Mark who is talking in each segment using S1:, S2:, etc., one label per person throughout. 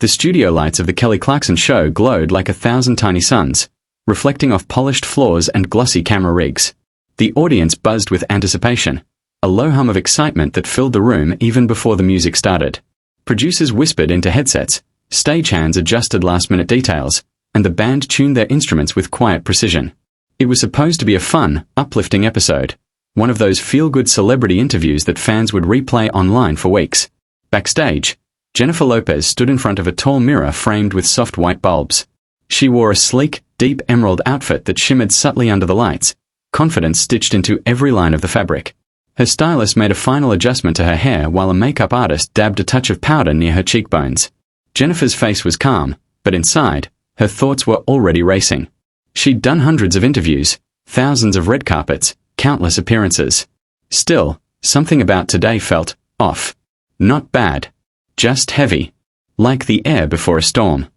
S1: The studio lights of the Kelly Clarkson Show glowed like 1,000 tiny suns, reflecting off polished floors and glossy camera rigs. The audience buzzed with anticipation, a low hum of excitement that filled the room even before the music started. Producers whispered into headsets, stagehands adjusted last-minute details, and the band tuned their instruments with quiet precision. It was supposed to be a fun, uplifting episode, one of those feel-good celebrity interviews that fans would replay online for weeks. Backstage, Jennifer Lopez stood in front of a tall mirror framed with soft white bulbs. She wore a sleek, deep emerald outfit that shimmered subtly under the lights, confidence stitched into every line of the fabric. Her stylist made a final adjustment to her hair while a makeup artist dabbed a touch of powder near her cheekbones. Jennifer's face was calm, but inside, her thoughts were already racing. She'd done hundreds of interviews, thousands of red carpets, countless appearances. Still, something about today felt off. Not bad. Just heavy. Like the air before a storm.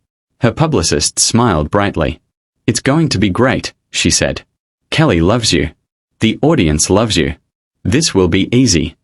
S1: Her publicist smiled brightly. "It's going to be great," she said. "Kelly loves you. The audience loves you. This will be easy."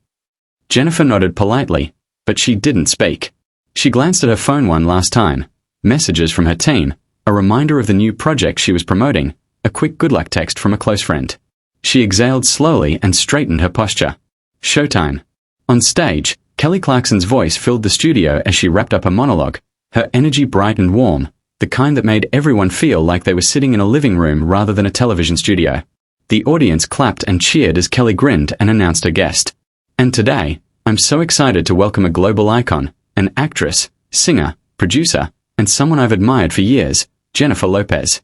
S1: Jennifer nodded politely, but she didn't speak. She glanced at her phone one last time. Messages from her team, a reminder of the new project she was promoting, a quick good luck text from a close friend. She exhaled slowly and straightened her posture. Showtime. On stage, Kelly Clarkson's voice filled the studio as she wrapped up a monologue, her energy bright and warm, the kind that made everyone feel like they were sitting in a living room rather than a television studio. The audience clapped and cheered as Kelly grinned and announced her guest. "And today, I'm so excited to welcome a global icon, an actress, singer, producer, and someone I've admired for years, Jennifer Lopez."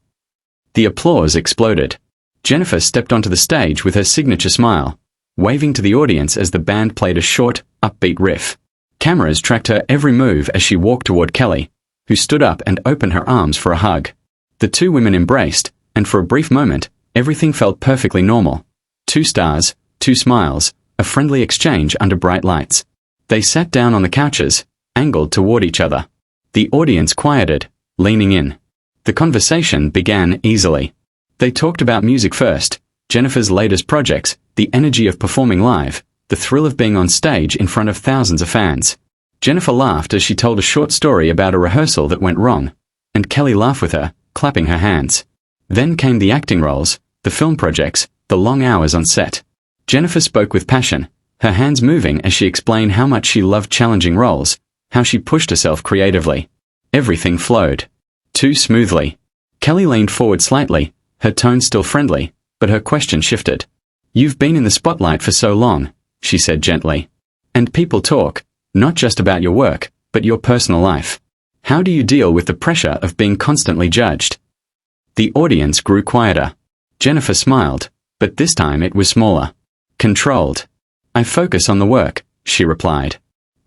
S1: The applause exploded. Jennifer stepped onto the stage with her signature smile, waving to the audience as the band played a short, upbeat riff. Cameras tracked her every move as she walked toward Kelly, who stood up and opened her arms for a hug. The two women embraced, and for a brief moment, everything felt perfectly normal. 2 stars, 2 smiles, a friendly exchange under bright lights. They sat down on the couches, angled toward each other. The audience quieted, leaning in. The conversation began easily. They talked about music first, Jennifer's latest projects, the energy of performing live, the thrill of being on stage in front of thousands of fans. Jennifer laughed as she told a short story about a rehearsal that went wrong, and Kelly laughed with her, clapping her hands. Then came the acting roles, the film projects, the long hours on set. Jennifer spoke with passion, her hands moving as she explained how much she loved challenging roles, how she pushed herself creatively. Everything flowed. Too smoothly. Kelly leaned forward slightly, her tone still friendly, but her question shifted. "You've been in the spotlight for so long," she said gently. "And people talk, not just about your work, but your personal life. How do you deal with the pressure of being constantly judged?" The audience grew quieter. Jennifer smiled, but this time it was smaller. Controlled. "I focus on the work," she replied.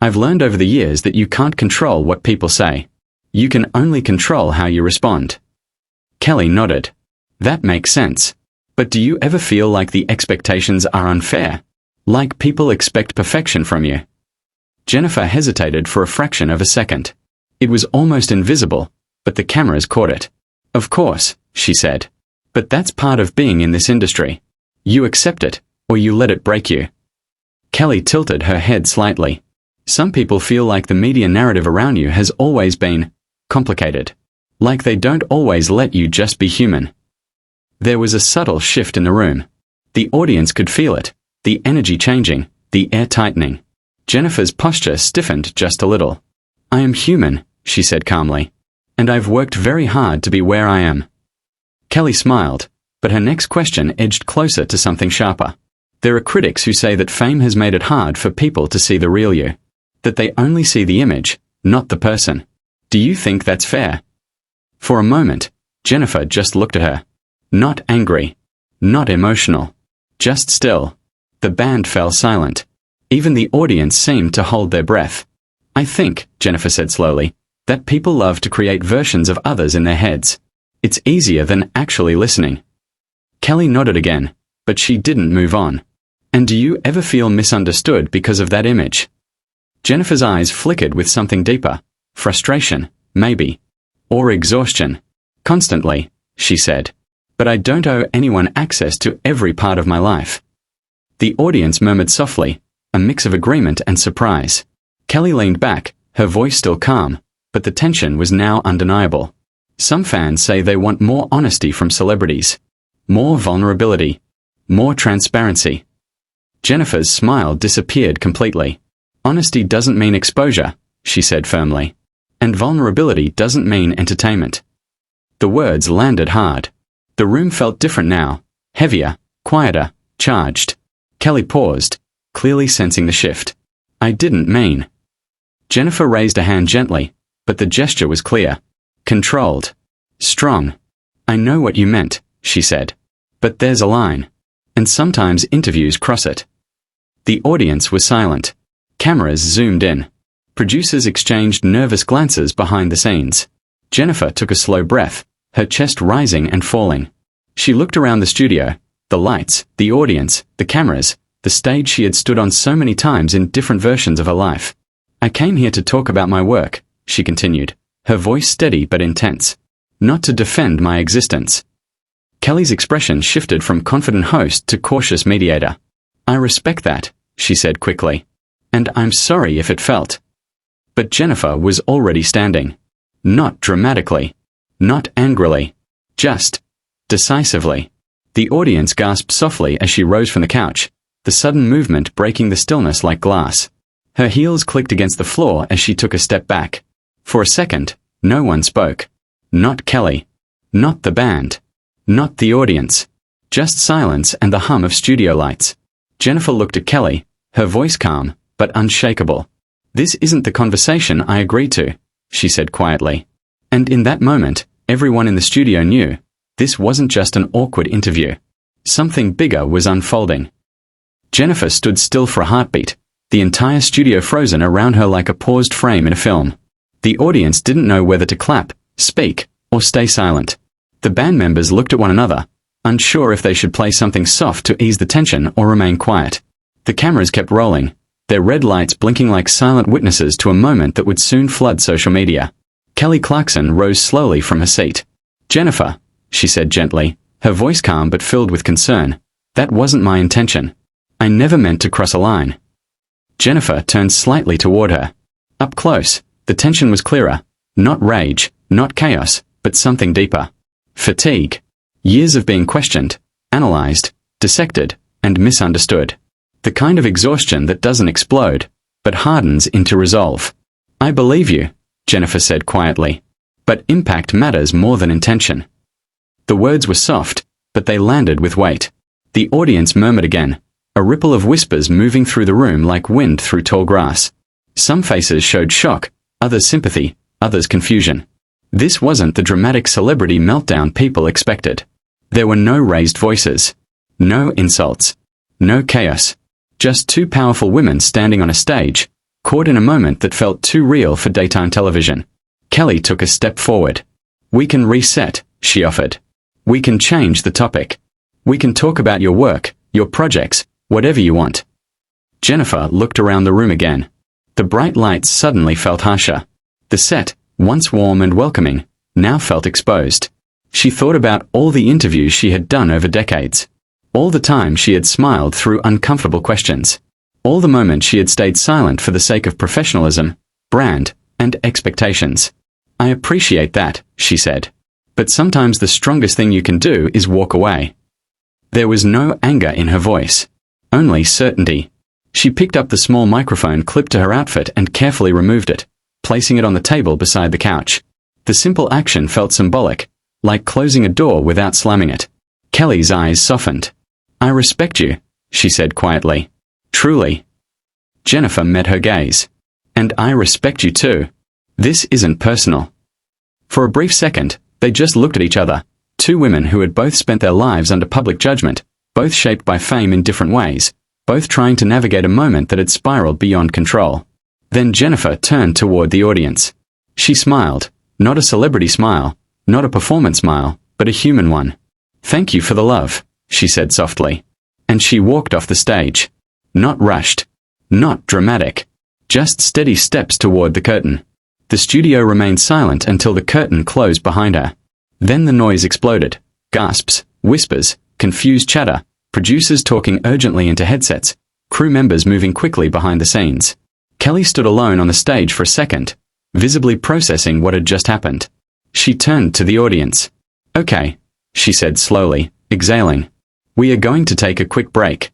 S1: "I've learned over the years that you can't control what people say. You can only control how you respond." Kelly nodded. "That makes sense. But do you ever feel like the expectations are unfair? Like people expect perfection from you?" Jennifer hesitated for a fraction of a second. It was almost invisible, but the cameras caught it. "Of course," she said. "But that's part of being in this industry. You accept it, or you let it break you." Kelly tilted her head slightly. "Some people feel like the media narrative around you has always been complicated. Like they don't always let you just be human." There was a subtle shift in the room. The audience could feel it, the energy changing, the air tightening. Jennifer's posture stiffened just a little. "I am human," she said calmly. "And I've worked very hard to be where I am." Kelly smiled, but her next question edged closer to something sharper. "There are critics who say that fame has made it hard for people to see the real you. That they only see the image, not the person. Do you think that's fair?" For a moment, Jennifer just looked at her. Not angry. Not emotional. Just still. The band fell silent. Even the audience seemed to hold their breath. "I think," Jennifer said slowly, "that people love to create versions of others in their heads. It's easier than actually listening." Kelly nodded again, but she didn't move on. "And do you ever feel misunderstood because of that image?" Jennifer's eyes flickered with something deeper. Frustration, maybe. Or exhaustion. "Constantly," she said. "But I don't owe anyone access to every part of my life." The audience murmured softly, a mix of agreement and surprise. Kelly leaned back, her voice still calm. but the tension was now undeniable. Some fans say they want more honesty from celebrities. More vulnerability. More transparency. Jennifer's smile disappeared completely. Honesty doesn't mean exposure, she said firmly. And vulnerability doesn't mean entertainment. The words landed hard. The room felt different now. Heavier, quieter, charged. Kelly paused, clearly sensing the shift. I didn't mean. Jennifer raised a hand gently, but the gesture was clear. Controlled. Strong. I know what you meant, she said. But there's a line. And sometimes interviews cross it. The audience was silent. Cameras zoomed in. Producers exchanged nervous glances behind the scenes. Jennifer took a slow breath, her chest rising and falling. She looked around the studio, the lights, the audience, the cameras, the stage she had stood on so many times in different versions of her life. I came here to talk about my work, she continued, her voice steady but intense. Not to defend my existence. Kelly's expression shifted from confident host to cautious mediator. I respect that, she said quickly. And I'm sorry if it felt. But Jennifer was already standing. Not dramatically. Not angrily. Just decisively. The audience gasped softly as she rose from the couch, the sudden movement breaking the stillness like glass. Her heels clicked against the floor as she took a step back. For a second, no one spoke. Not Kelly. Not the band. Not the audience. Just silence and the hum of studio lights. Jennifer looked at Kelly, her voice calm, but unshakable. This isn't the conversation I agreed to, she said quietly. And in that moment, everyone in the studio knew, this wasn't just an awkward interview. Something bigger was unfolding. Jennifer stood still for a heartbeat, the entire studio frozen around her like a paused frame in a film. The audience didn't know whether to clap, speak, or stay silent. The band members looked at one another, unsure if they should play something soft to ease the tension or remain quiet. The cameras kept rolling, their red lights blinking like silent witnesses to a moment that would soon flood social media. Kelly Clarkson rose slowly from her seat. Jennifer, she said gently, her voice calm but filled with concern, that wasn't my intention. I never meant to cross a line. Jennifer turned slightly toward her. Up close, the tension was clearer. Not rage, not chaos, but something deeper. Fatigue. Years of being questioned, analyzed, dissected, and misunderstood. The kind of exhaustion that doesn't explode, but hardens into resolve. I believe you, Jennifer said quietly. But impact matters more than intention. The words were soft, but they landed with weight. The audience murmured again, a ripple of whispers moving through the room like wind through tall grass. Some faces showed shock, others sympathy, others confusion. This wasn't the dramatic celebrity meltdown people expected. There were no raised voices. No insults. No chaos. Just two powerful women standing on a stage, caught in a moment that felt too real for daytime television. Kelly took a step forward. We can reset, she offered. We can change the topic. We can talk about your work, your projects, whatever you want. Jennifer looked around the room again. The bright lights suddenly felt harsher. The set, once warm and welcoming, now felt exposed. She thought about all the interviews she had done over decades. All the time she had smiled through uncomfortable questions. All the moments she had stayed silent for the sake of professionalism, brand, and expectations. I appreciate that, she said. But sometimes the strongest thing you can do is walk away. There was no anger in her voice. Only certainty. She picked up the small microphone clipped to her outfit and carefully removed it, placing it on the table beside the couch. The simple action felt symbolic, like closing a door without slamming it. Kelly's eyes softened. I respect you, she said quietly. Truly. Jennifer met her gaze. And I respect you too. This isn't personal. For a brief second, they just looked at each other, two women who had both spent their lives under public judgment, both shaped by fame in different ways, both trying to navigate a moment that had spiraled beyond control. Then Jennifer turned toward the audience. She smiled, not a celebrity smile, not a performance smile, but a human one. Thank you for the love, she said softly. And she walked off the stage. Not rushed. Not dramatic. Just steady steps toward the curtain. The studio remained silent until the curtain closed behind her. Then the noise exploded. Gasps, whispers, confused chatter, producers talking urgently into headsets, crew members moving quickly behind the scenes. Kelly stood alone on the stage for a second, visibly processing what had just happened. She turned to the audience. "Okay," she said slowly, exhaling. "We are going to take a quick break."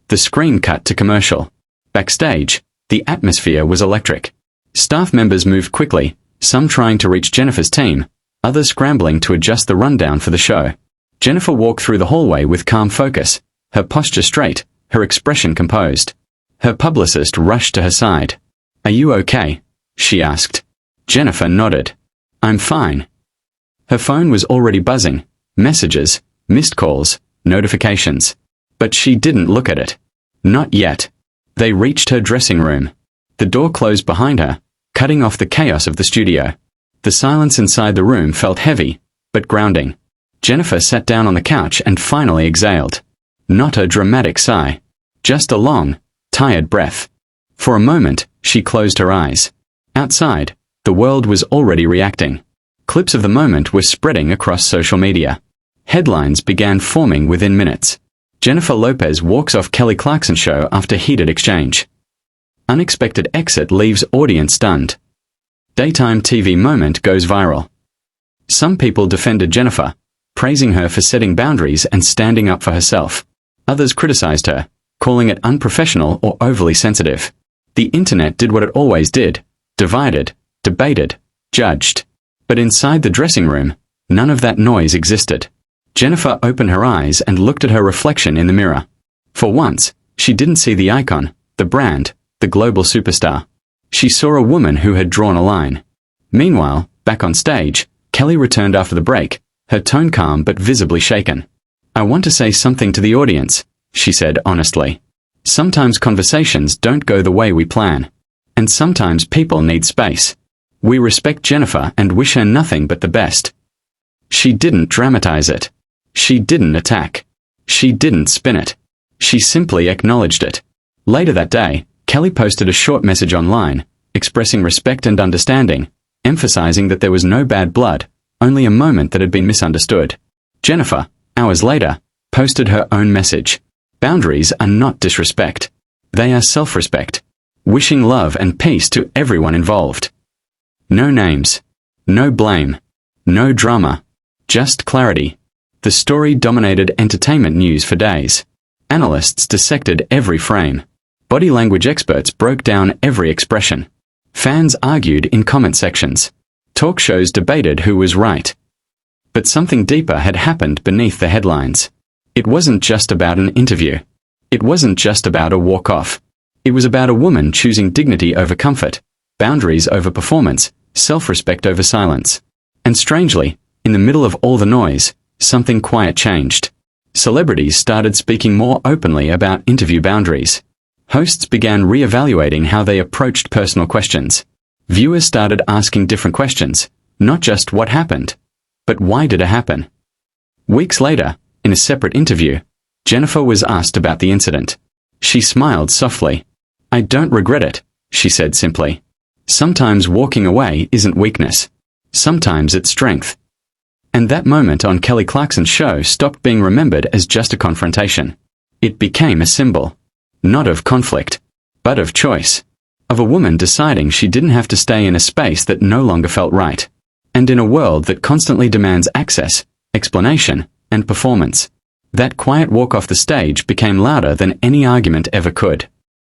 S1: The screen cut to commercial. Backstage, the atmosphere was electric. Staff members moved quickly, some trying to reach Jennifer's team, others scrambling to adjust the rundown for the show. Jennifer walked through the hallway with calm focus, her posture straight, her expression composed. Her publicist rushed to her side. "Are you okay?" she asked. Jennifer nodded. "I'm fine." Her phone was already buzzing, messages, missed calls, notifications. But she didn't look at it. Not yet. They reached her dressing room. The door closed behind her, cutting off the chaos of the studio. The silence inside the room felt heavy, but grounding. Jennifer sat down on the couch and finally exhaled. Not a dramatic sigh. Just a long, tired breath. For a moment, she closed her eyes. Outside, the world was already reacting. Clips of the moment were spreading across social media. Headlines began forming within minutes. Jennifer Lopez walks off Kelly Clarkson Show after heated exchange. Unexpected exit leaves audience stunned. Daytime TV moment goes viral. Some people defended Jennifer, praising her for setting boundaries and standing up for herself. Others criticized her, calling it unprofessional or overly sensitive. The internet did what it always did: divided, debated, judged. But inside the dressing room, none of that noise existed. Jennifer opened her eyes and looked at her reflection in the mirror. For once, she didn't see the icon, the brand, the global superstar. She saw a woman who had drawn a line. Meanwhile, back on stage, Kelly returned after the break, her tone calm but visibly shaken. "I want to say something to the audience," she said honestly. "Sometimes conversations don't go the way we plan. And sometimes people need space. We respect Jennifer and wish her nothing but the best." She didn't dramatize it. She didn't attack. She didn't spin it. She simply acknowledged it. Later that day, Kelly posted a short message online, expressing respect and understanding, emphasizing that there was no bad blood, only a moment that had been misunderstood. Jennifer, hours later, posted her own message. "Boundaries are not disrespect. They are self-respect. Wishing love and peace to everyone involved." No names. No blame. No drama. Just clarity. The story dominated entertainment news for days. Analysts dissected every frame. Body language experts broke down every expression. Fans argued in comment sections. Talk shows debated who was right. But something deeper had happened beneath the headlines. It wasn't just about an interview. It wasn't just about a walk-off. It was about a woman choosing dignity over comfort, boundaries over performance, self-respect over silence. And strangely, in the middle of all the noise, something quiet changed. Celebrities started speaking more openly about interview boundaries. Hosts began re-evaluating how they approached personal questions. Viewers started asking different questions, not just what happened, but why did it happen? Weeks later, in a separate interview, Jennifer was asked about the incident. She smiled softly. "I don't regret it," she said simply. "Sometimes walking away isn't weakness. Sometimes it's strength." And that moment on Kelly Clarkson's show stopped being remembered as just a confrontation. It became a symbol. Not of conflict, but of choice. Of a woman deciding she didn't have to stay in a space that no longer felt right. And in a world that constantly demands access, explanation, and performance. That quiet walk off the stage became louder than any argument ever could.